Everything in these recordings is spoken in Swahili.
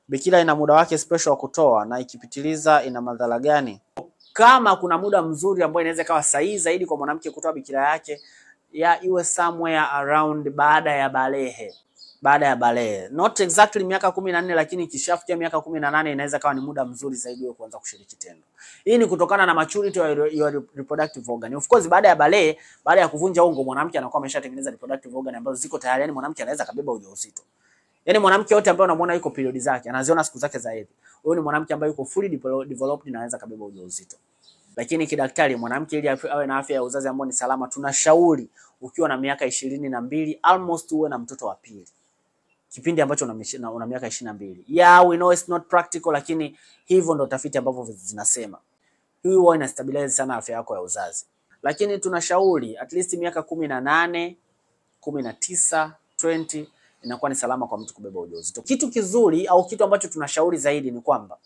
Bikira ina muda wake special wa kutoa, na ikipitiliza ina madhara gani? Kama kuna muda mzuri ambao inaweza kawa sahihi zaidi kwa mwanamke kutoa bikira yake, iwe somewhere around baada ya balehe. Baada ya balehe. Not exactly miaka 14, lakini ikishafikia miaka 18 inaweza kawa ni muda mzuri zaidi wewe kuanza kushiriki tendo. Hii ni kutokana na maturity ya your reproductive organ. Of course baada ya balehe, baada ya kuvunja ungo, mwanamke anakuwa ameshatengeneza reproductive organ ambazo ziko tayari, yani mwanamke anaweza kabeba ujauzito. Yani mwanamke yote ambaye unamuona yuko period zake, anaziona siku zake za hedhi, huyo ni mwanamke ambaye yuko fully developed na anaweza kabeba ujauzito. Lakini kidaktari, mwanamke ili awe na afya ya uzazi ambayo ni salama, tunashauri ukiwa na miaka 22 almost uwe na mtoto wa pili. Kipindi ambacho una miaka 22. Yeah, we know it's not practical, lakini hivyo ndo tafiti ambavyo zinasema. Hii huwa ina stabilize sana afya yako ya uzazi. Lakini tunashauri at least miaka 18, 19, 20 inakuwa ni salama kwa mtu kubeba ujauzito. Kitu kizuri au kitu ambacho tunashauri zaidi ni kwamba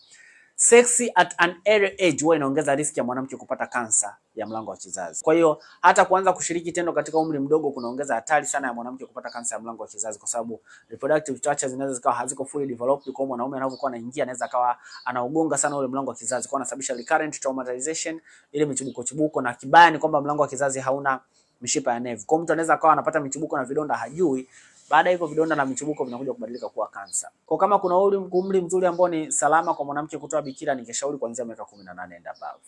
sex at an early age huwa inaongeza riski ya mwanamke kupata kansa ya mlango wa kizazi. Kwa hiyo hata kuanza kushiriki tendo katika umri mdogo kunaongeza hatari sana ya mwanamke kupata kansa ya mlango wa kizazi, kwa sababu reproductive structures zinaweza zikawa haziko fully developed. Kwa mwanaume anapokuwa anaingia anaweza kawa anaugonga sana ule mlango wa kizazi, kwa anasababisha recurrent traumatization, ile michubuko, na kibaya ni kwamba mlango wa kizazi hauna mishipa ya nerve. Kwa mtu anaweza kawa anapata michubuko na vidonda hajui, baada hivyo vidonda na michubuko vinakuja kubadilika kuwa kansa. Kwa kama kuna umri mzuri ambao ni salama kwa mwanamke kutoa bikira, ningeshauri kuanzia miaka 18 and above.